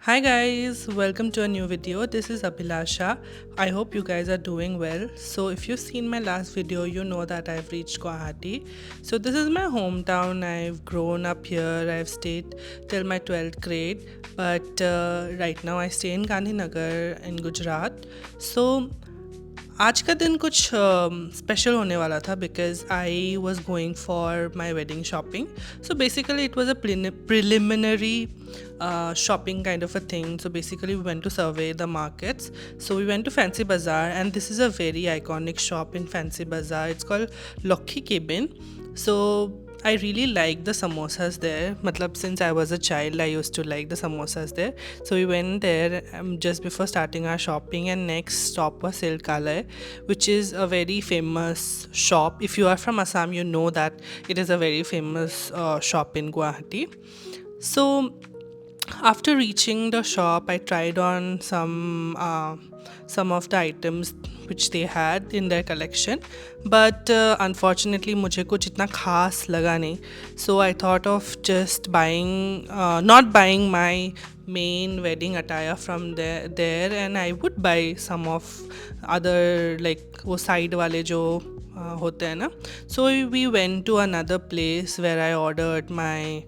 Hi guys, welcome to a new video. This is Abhilasha. I hope you guys are doing well. So if you've seen my last video, you know that I've reached Guwahati. So this is my hometown. I've grown up here. I've stayed till my 12th grade. But right now I stay in Gandhinagar in Gujarat. So आज का दिन कुछ special होने वाला था because I was going for my wedding shopping so basically it was a preliminary shopping kind of a thing. So basically we went to survey the markets. So we went to Fancy Bazaar, and this is a very iconic shop in Fancy Bazaar. It's called Lokhi Cabin. So I really like the samosas there. Matlab, since I was a child, I used to like the samosas there. So we went there just before starting our shopping, and next stop was Silkalai, which is a very famous shop. If you are from Assam, you know that it is a very famous shop in Guwahati. So after reaching the shop, I tried on some of the items which they had in their collection, but unfortunately मुझे कुछ इतना खास लगा नहीं. So I thought of just buying, not buying my main wedding attire from there, and I would buy some of other like वो side वाले जो होते हैं ना. So we went to another place where I ordered my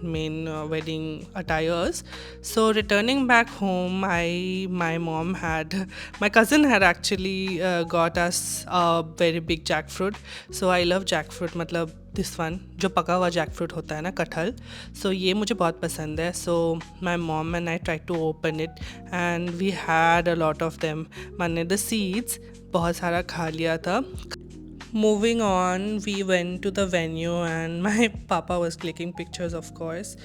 main wedding attires. So returning back home, my mom had my cousin had actually got us a very big jackfruit. So I love jackfruit, मतलब this one जो पका हुआ jackfruit होता है ना, कटहल. So ये मुझे बहुत पसंद है. So my mom and I tried to open it, and we had a lot of them. मैंने the seeds बहुत सारा खा लिया था. Moving on, we went to the venue, and my papa was clicking pictures, of course.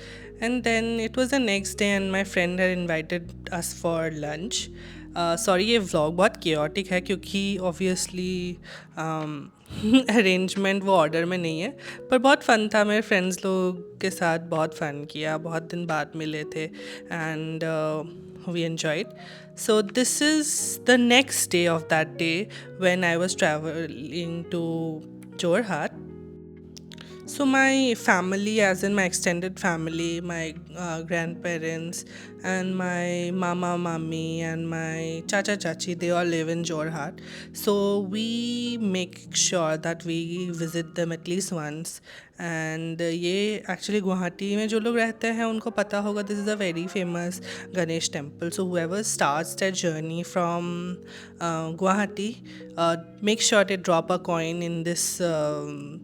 And then it was the next day, and my friend had invited us for lunch. Sorry ये vlog बहुत chaotic है क्योंकि obviously arrangement वो order में नहीं है, पर बहुत फ़न था. मेरे फ्रेंड्स लोग के साथ बहुत फ़न किया, बहुत दिन बाद मिले थे, and we enjoyed. So this is the next day of that day when I was traveling to Jorhat. So my family, as in my extended family, my grandparents and my mama, mummy and my chacha, chachi, they all live in Jorhat. So we make sure that we visit them at least once. And ये actually Guwahati में जो लोग रहते हैं उनको पता होगा, this is a very famous Ganesh temple. So whoever starts their journey from Guwahati, make sure they drop a coin in this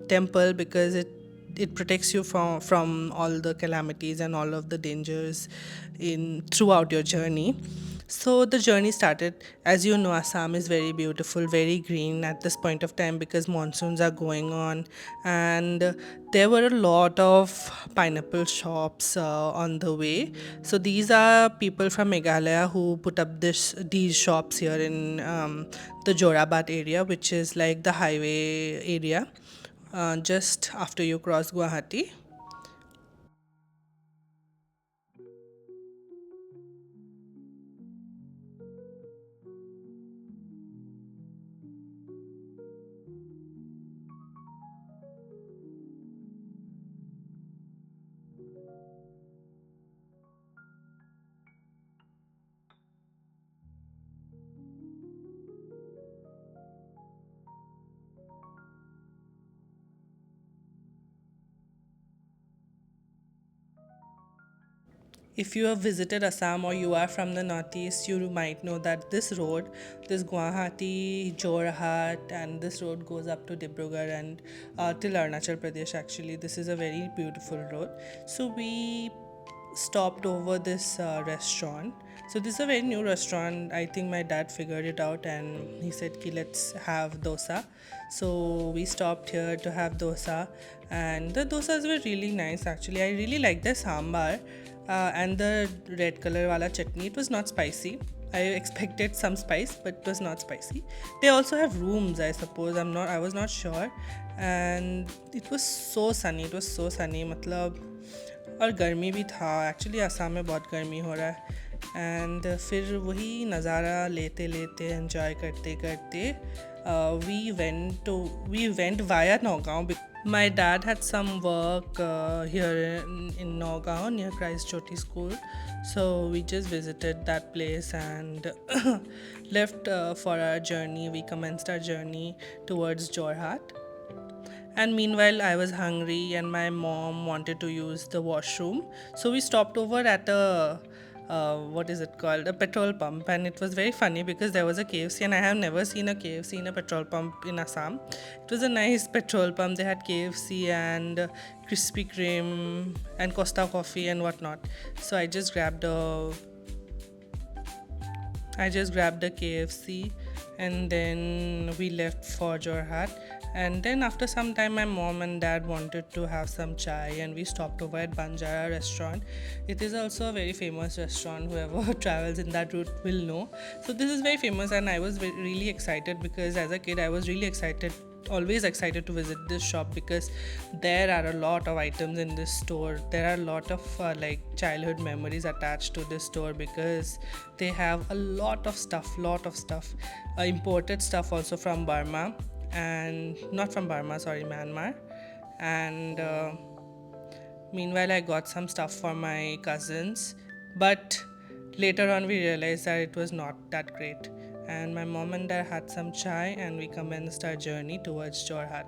temple, because it protects you from all the calamities and all of the dangers in throughout your journey. So the journey started. As you know, Assam is very beautiful, very green at this point of time because monsoons are going on, and there were a lot of pineapple shops on the way. So these are people from Meghalaya who put up these shops here in the Jorhabad area, which is like the highway area just after you cross Guwahati. If you have visited Assam or you are from the northeast, you might know that this road, this Guwahati, Jorhat, and this road goes up to Dibrugarh and till Arunachal Pradesh. Actually, this is a very beautiful road. So we stopped over this restaurant. So this is a very new restaurant. I think my dad figured it out, and he said, "Ki let's have dosa." So we stopped here to have dosa, and the dosas were really nice. Actually, I really like the sambar and the red color wala chutney. It was not spicy. I expected some spice, but it was not spicy. They also have rooms, I suppose. I was not sure. And it was so sunny. It was so sunny. मतलब और गर्मी भी था. Actually Assam में बहुत गर्मी हो रहा है. एंड फिर वही नज़ारा लेते लेते एंजॉय करते करते we went via Naugaon. My dad had some work here in Nagaon near Christ Jyoti School, so we just visited that place and left for our journey. We commenced our journey towards Jorhat. And meanwhile, I was hungry and my mom wanted to use the washroom. So we stopped over at a what is it called? A petrol pump. And it was very funny because there was a KFC, and I have never seen a KFC in a petrol pump in Assam. It was a nice petrol pump. They had KFC and Krispy Kreme and Costa Coffee and whatnot. So I just grabbed a KFC and then we left for Jorhat. And then after some time, my mom and dad wanted to have some chai, and we stopped over at Banjara restaurant. It is also a very famous restaurant. Whoever travels in that route will know. So this is very famous, and I was really excited because as a kid, I was really excited, always excited to visit this shop because there are a lot of items in this store. There are a lot of like childhood memories attached to this store because they have a lot of stuff, imported stuff also from Burma, and not from Burma, sorry, Myanmar. And meanwhile, I got some stuff for my cousins, but later on we realized that it was not that great. And my mom and dad had some chai, and we commenced our journey towards Jorhat.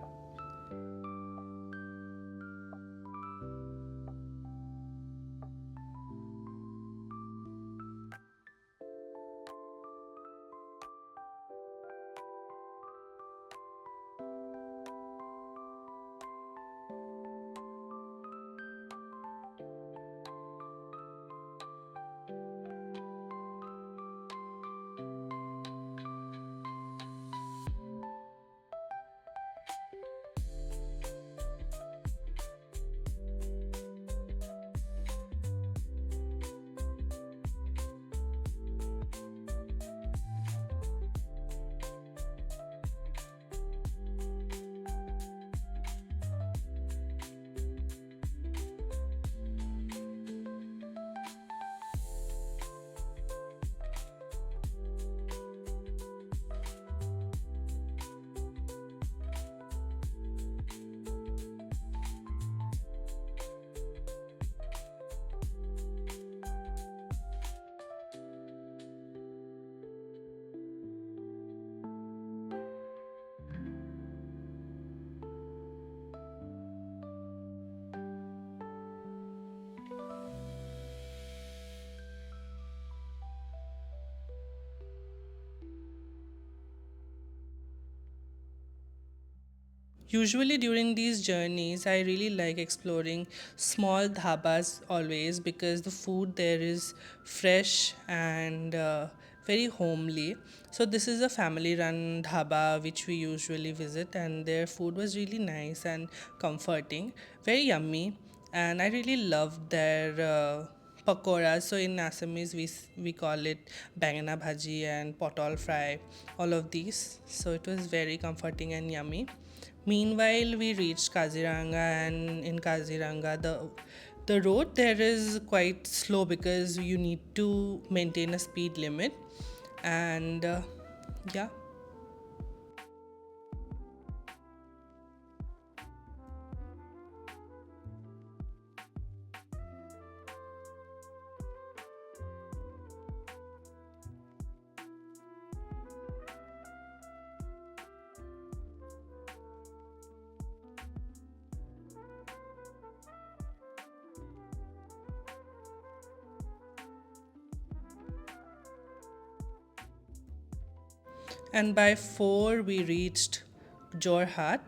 Usually during these journeys, I really like exploring small dhabas always because the food there is fresh and very homely. So this is a family-run dhaba which we usually visit, and their food was really nice and comforting, very yummy, and I really loved their pakoras. So in Assamese we call it bangana bhaji and potol fry, all of these. So it was very comforting and yummy. Meanwhile, we reached Kaziranga, and in Kaziranga, the road there is quite slow because you need to maintain a speed limit, and yeah. And by 4 we reached Jorhat.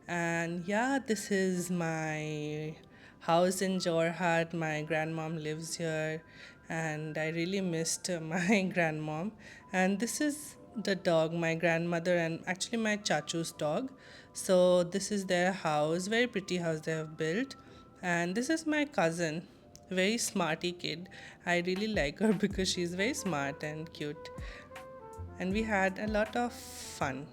And yeah, this is my house in Jorhat. My grandmom lives here, and I really missed my grandmom. And this is the dog, my grandmother, and actually my chachu's dog. So this is their house, very pretty house they have built. And this is my cousin, very smarty kid. I really like her because she's very smart and cute, and we had a lot of fun.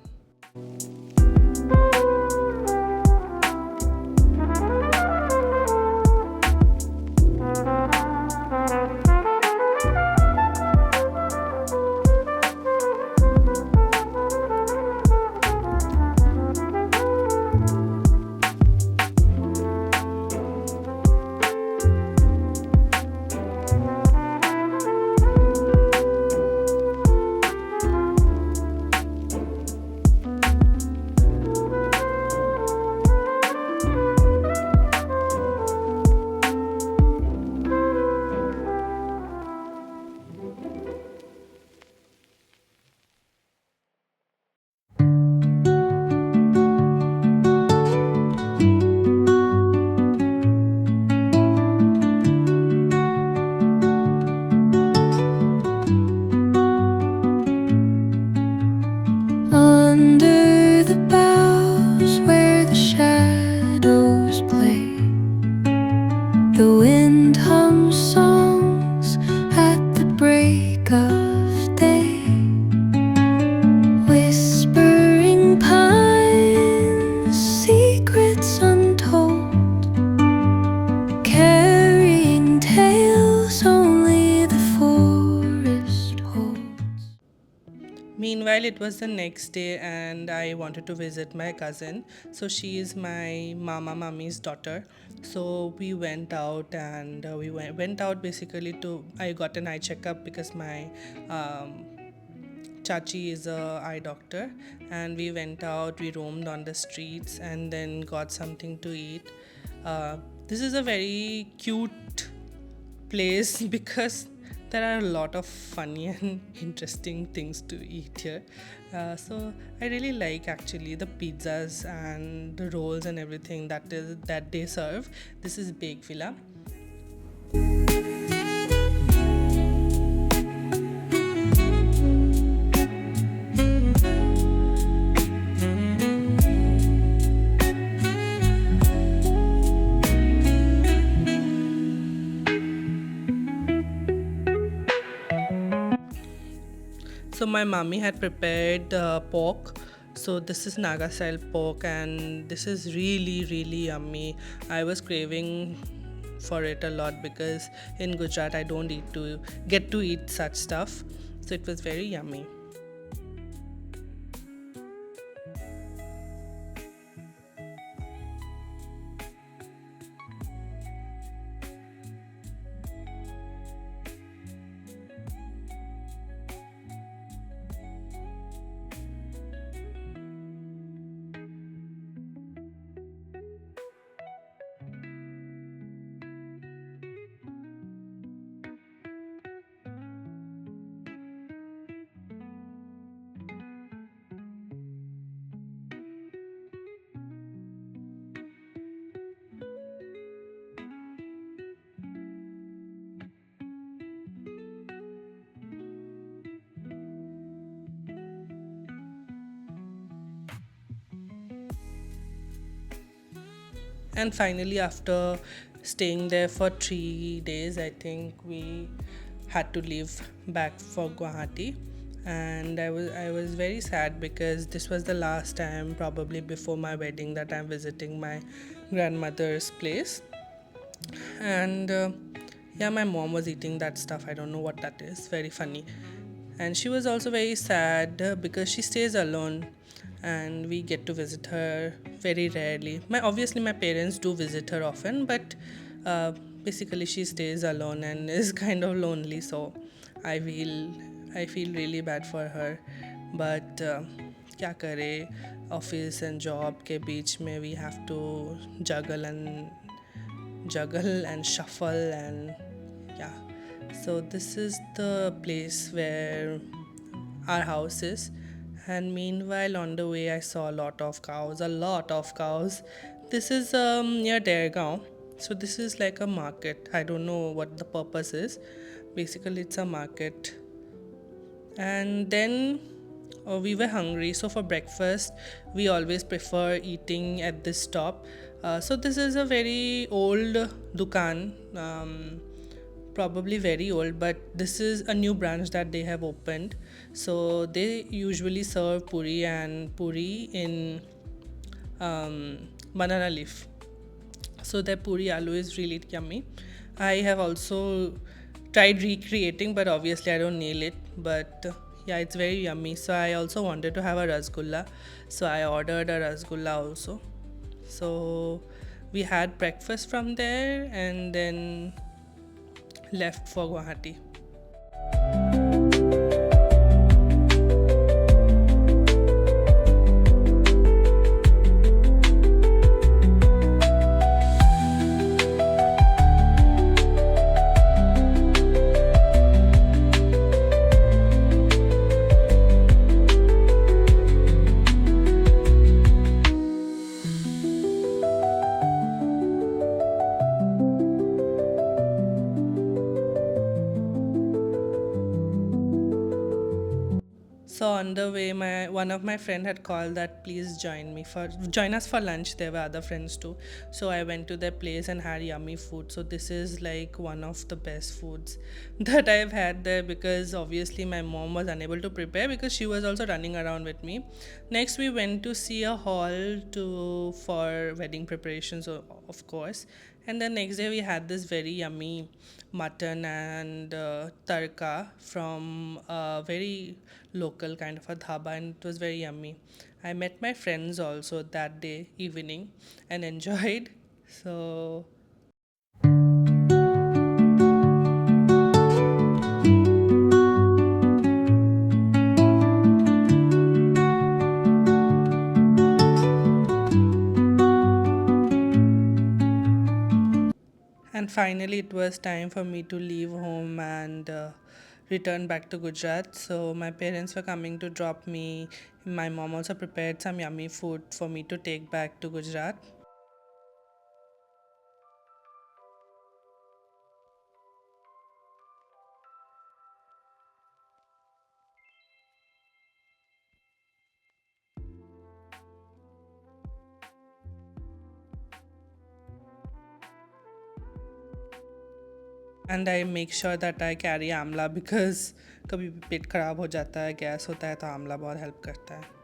Meanwhile, it was the next day, and I wanted to visit my cousin. So she is my mama mummy's daughter. So we went out, and went out basically to. I got an eye checkup because my Chachi is a eye doctor, and we went out. We roamed on the streets, and then got something to eat. Uh, this is a very cute place because there are a lot of funny and interesting things to eat here. So I really like actually the pizzas and the rolls and everything that they serve. This is Bake Villa. So my mommy had prepared pork. So this is Naga style pork, and this is really really yummy. I was craving for it a lot because in Gujarat I don't get to eat such stuff. So it was very yummy. And finally, after staying there for 3 days, I think we had to leave back for Guwahati. And I was very sad because this was the last time, probably before my wedding, that I'm visiting my grandmother's place. And yeah, my mom was eating that stuff. I don't know what that is. Very funny. And she was also very sad because she stays alone, and we get to visit her very rarely. My parents do visit her often, but uh, basically she stays alone and is kind of lonely. So I feel I feel really bad for her. But क्या करे, office and job के बीच में we have to juggle and shuffle, and yeah. So this is the place where our house is. And meanwhile, on the way, I saw a lot of cows. This is near Dergaon. So this is like a market. I don't know what the purpose is. Basically, it's a market. And then we were hungry, so for breakfast we always prefer eating at this stop. So this is a very old dukan, probably very old, but this is a new branch that they have opened. So they usually serve puri in banana leaf. So their puri aloo is really yummy. I have also tried recreating, but obviously I don't nail it. But yeah, it's very yummy. So I also wanted to have a rasgulla. So I ordered a rasgulla also. So we had breakfast from there and then left for Guwahati. So on the way, one of my friend had called that please join us for lunch. There were other friends too. So I went to their place and had yummy food. So this is like one of the best foods that I've had there, because obviously my mom was unable to prepare because she was also running around with me. Next we went to see a hall for wedding preparations, of course. And the next day we had this very yummy mutton and tarka from a very local kind of a dhaba, and it was very yummy. I met my friends also that day evening and enjoyed. So and finally, it was time for me to leave home and return back to Gujarat. So, my parents were coming to drop me. My mom also prepared some yummy food for me to take back to Gujarat. And I make sure that I carry amla because कभी भी पेट खराब हो जाता है, gas होता है तो आंवला बहुत हेल्प करता है.